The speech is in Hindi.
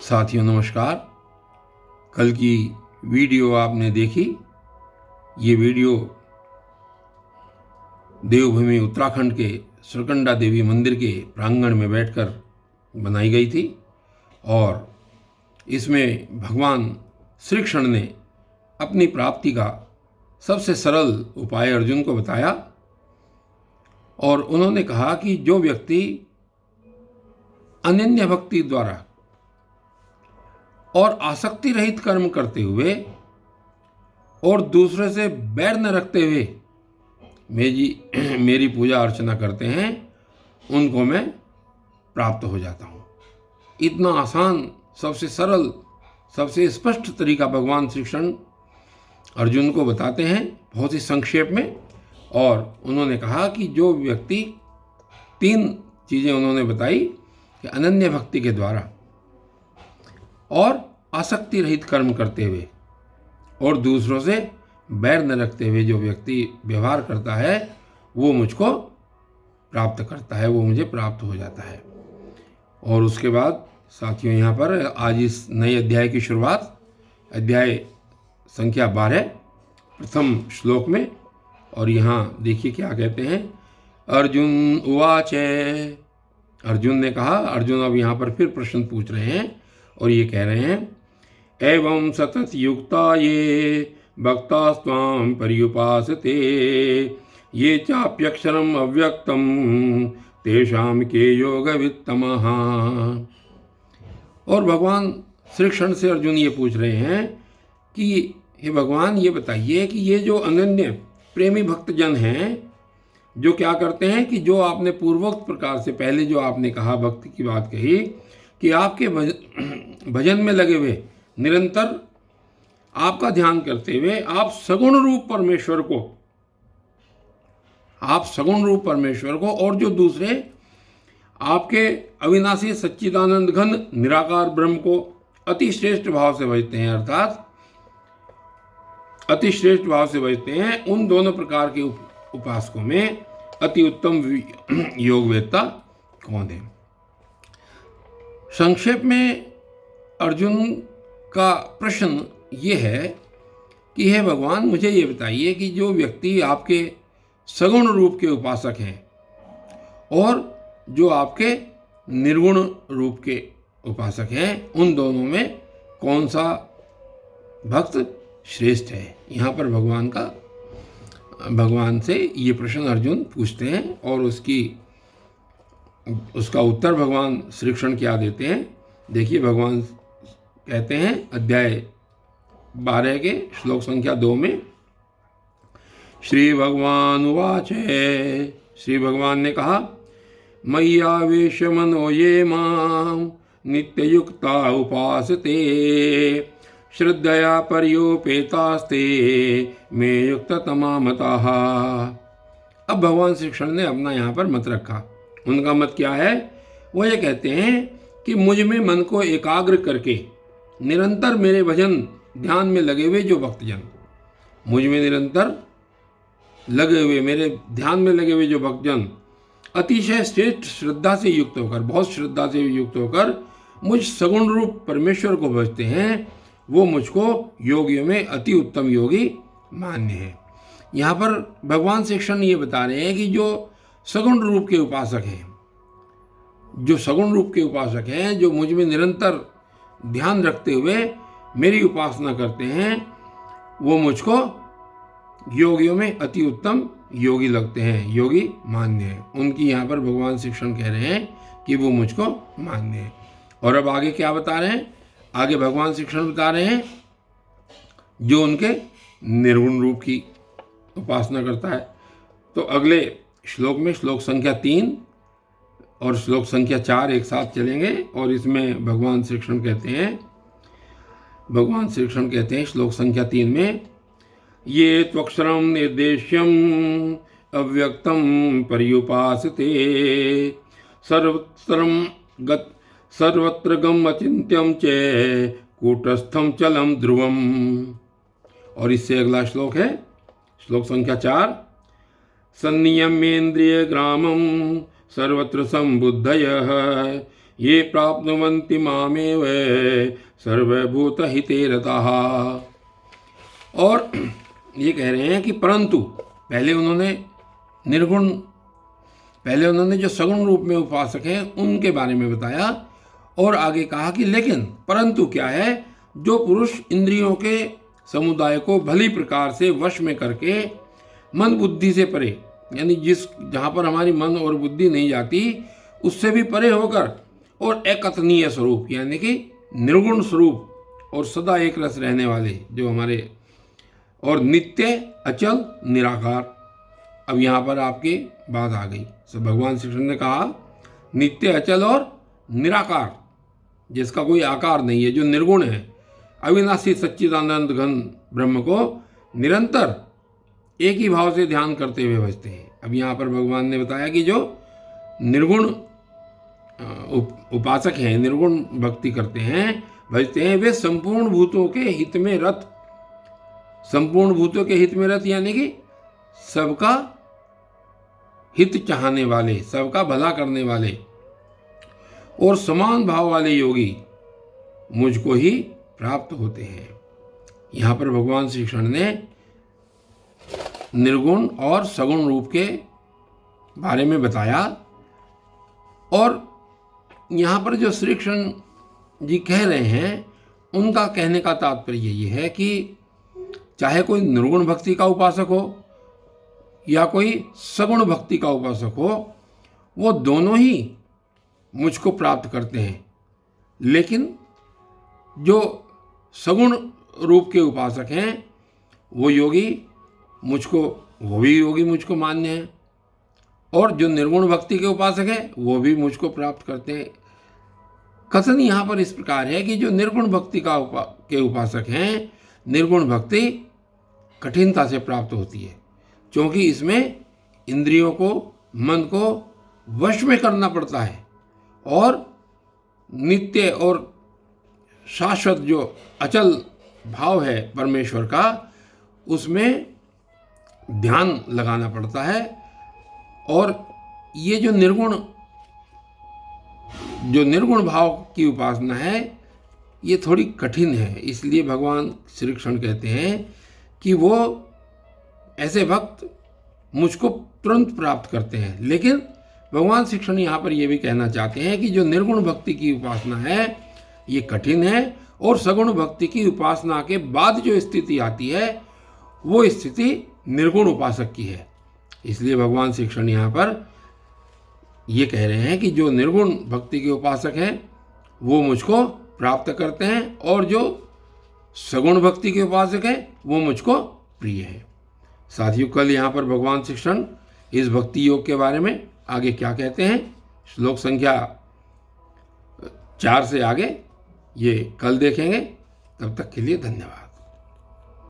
साथियों नमस्कार। कल की वीडियो आपने देखी। ये वीडियो देवभूमि उत्तराखंड के सुरकंडा देवी मंदिर के प्रांगण में बैठकर बनाई गई थी और इसमें भगवान श्री कृष्ण ने अपनी प्राप्ति का सबसे सरल उपाय अर्जुन को बताया और उन्होंने कहा कि जो व्यक्ति अनन्य भक्ति द्वारा और आसक्ति रहित कर्म करते हुए और दूसरे से बैर न रखते हुए मेरी पूजा अर्चना करते हैं, उनको मैं प्राप्त हो जाता हूँ। इतना आसान, सबसे सरल, सबसे स्पष्ट तरीका भगवान श्री कृष्ण अर्जुन को बताते हैं, बहुत ही संक्षेप में। और उन्होंने कहा कि जो व्यक्ति 3 चीज़ें उन्होंने बताई कि अनन्य भक्ति के द्वारा और आसक्ति रहित कर्म करते हुए और दूसरों से बैर न रखते हुए जो व्यक्ति व्यवहार करता है वो मुझको प्राप्त करता है, वो मुझे प्राप्त हो जाता है। और उसके बाद साथियों, यहाँ पर आज इस नए अध्याय की शुरुआत अध्याय संख्या 12 प्रथम श्लोक में। और यहाँ देखिए क्या कहते हैं। अर्जुन उवाच। अर्जुन ने कहा, अर्जुन अब यहाँ पर फिर प्रश्न पूछ रहे हैं और ये कह रहे हैं, एवं सतत युक्ता ये भक्ता स्वाम पर्युपासते ये चाप्यक्षरम अव्यक्तम तेषाम के योगवित्तमः। और भगवान श्री कृष्ण से अर्जुन ये पूछ रहे हैं कि हे भगवान, ये बताइए कि ये जो अनन्य प्रेमी भक्तजन हैं, जो क्या करते हैं कि जो आपने पूर्वोक्त प्रकार से पहले जो आपने कहा, भक्ति की बात कही कि आपके भजन में लगे हुए, निरंतर आपका ध्यान करते हुए आप सगुण रूप परमेश्वर को और जो दूसरे आपके अविनाशी सच्चिदानंद घन निराकार ब्रह्म को अति श्रेष्ठ भाव से भजते हैं, अर्थात अति श्रेष्ठ भाव से भजते हैं, उन दोनों प्रकार के उपासकों में अति उत्तम योगवेत्ता कौन है। संक्षेप में अर्जुन का प्रश्न ये है कि हे भगवान, मुझे ये बताइए कि जो व्यक्ति आपके सगुण रूप के उपासक हैं और जो आपके निर्गुण रूप के उपासक हैं, उन दोनों में कौन सा भक्त श्रेष्ठ है। यहाँ पर भगवान से ये प्रश्न अर्जुन पूछते हैं और उसका उत्तर भगवान श्री कृष्ण क्या देते हैं। देखिए, भगवान कहते हैं अध्याय 12 के श्लोक संख्या 2 में, श्री भगवान उवाच। श्री भगवान ने कहा, मय्यावेश मनो ये मां नित्ययुक्ता उपासते श्रद्धया पर्योपेतास्ते मे युक्ततमा मताः। अब भगवान श्री कृष्ण ने अपना यहाँ पर मत रखा। उनका मत क्या है? वो ये कहते हैं कि मुझ में मन को एकाग्र करके निरंतर मेरे भजन ध्यान में लगे हुए जो भक्तजन, मुझ में निरंतर लगे हुए, मेरे ध्यान में लगे हुए जो भक्तजन अतिशय श्रेष्ठ श्रद्धा से युक्त होकर, बहुत श्रद्धा से युक्त होकर मुझ सगुण रूप परमेश्वर को भजते हैं, वो मुझको योगियों में अति उत्तम योगी मान्य है। यहाँ पर भगवान श्री कृष्ण ये बता रहे हैं कि जो सगुण रूप के उपासक हैं, जो मुझ में निरंतर ध्यान रखते हुए मेरी उपासना करते हैं, वो मुझको योगियों में अति उत्तम योगी लगते हैं, योगी मान्य है। उनकी यहाँ पर भगवान श्री कृष्ण कह रहे हैं कि वो मुझको मान्य है। और अब आगे क्या बता रहे हैं? आगे भगवान श्री कृष्ण बता रहे हैं जो उनके निर्गुण रूप की उपासना करता है। तो अगले श्लोक में श्लोक संख्या 3 और श्लोक संख्या 4 एक साथ चलेंगे और इसमें भगवान श्री कृष्ण कहते हैं श्लोक संख्या 3 में, ये त्वक्षरम निर्देश्यम अव्यक्तम पर्युपासते सर्वत्र गम अचिंत्यम च कूटस्थम चलम ध्रुवम। और इससे अगला श्लोक है श्लोक संख्या 4, सन्नियमेन्द्रिय ग्रामम सर्वत्र संबुद्धयः ये प्राप्नुवन्ति मामेव सर्वभूतहिते रताः। और ये कह रहे हैं कि परंतु पहले उन्होंने जो सगुण रूप में उपासक हैं उनके बारे में बताया, और आगे कहा कि लेकिन परंतु क्या है, जो पुरुष इंद्रियों के समुदाय को भली प्रकार से वश में करके मन बुद्धि से परे, यानी जहाँ पर हमारी मन और बुद्धि नहीं जाती उससे भी परे होकर, और एकत्नीय स्वरूप यानी कि निर्गुण स्वरूप और सदा एक रस रहने वाले जो हमारे, और नित्य अचल निराकार। अब यहाँ पर आपकी बात आ गई। सब भगवान श्री कृष्ण ने कहा नित्य अचल और निराकार, जिसका कोई आकार नहीं है, जो निर्गुण है, अविनाशी सच्चिदानंद घन ब्रह्म को निरंतर एक ही भाव से ध्यान करते हुए भजते हैं। अब यहाँ पर भगवान ने बताया कि जो निर्गुण उपासक हैं, निर्गुण भक्ति करते हैं, भजते हैं, वे संपूर्ण भूतों के हित में रत, संपूर्ण भूतों के हित में रत यानी कि सबका हित चाहने वाले, सबका भला करने वाले और समान भाव वाले योगी मुझको ही प्राप्त होते हैं। यहाँ पर भगवान श्री कृष्ण ने निर्गुण और सगुण रूप के बारे में बताया, और यहाँ पर जो श्री कृष्ण जी कह रहे हैं उनका कहने का तात्पर्य ये है कि चाहे कोई निर्गुण भक्ति का उपासक हो या कोई सगुण भक्ति का उपासक हो, वो दोनों ही मुझको प्राप्त करते हैं। लेकिन जो सगुण रूप के उपासक हैं वो भी योगी मुझको मान्य हैं, और जो निर्गुण भक्ति के उपासक हैं वो भी मुझको प्राप्त करते हैं। कथन यहाँ पर इस प्रकार है कि जो निर्गुण भक्ति के उपासक हैं, निर्गुण भक्ति कठिनता से प्राप्त होती है, क्योंकि इसमें इंद्रियों को, मन को वश में करना पड़ता है, और नित्य और शाश्वत जो अचल भाव है परमेश्वर का, उसमें ध्यान लगाना पड़ता है। और ये जो निर्गुण भाव की उपासना है ये थोड़ी कठिन है, इसलिए भगवान श्री कृष्ण कहते हैं कि वो ऐसे भक्त मुझको तुरंत प्राप्त करते हैं। लेकिन भगवान श्री कृष्ण यहाँ पर ये भी कहना चाहते हैं कि जो निर्गुण भक्ति की उपासना है ये कठिन है, और सगुण भक्ति की उपासना के बाद जो स्थिति आती है वो स्थिति निर्गुण उपासक की है। इसलिए भगवान श्री कृष्ण यहाँ पर ये कह रहे हैं कि जो निर्गुण भक्ति के उपासक हैं वो मुझको प्राप्त करते हैं, और जो सगुण भक्ति के उपासक हैं वो मुझको प्रिय है। साथियों, कल यहाँ पर भगवान श्री कृष्ण इस भक्ति योग के बारे में आगे क्या कहते हैं, श्लोक संख्या 4 से आगे ये कल देखेंगे। तब तक के लिए धन्यवाद।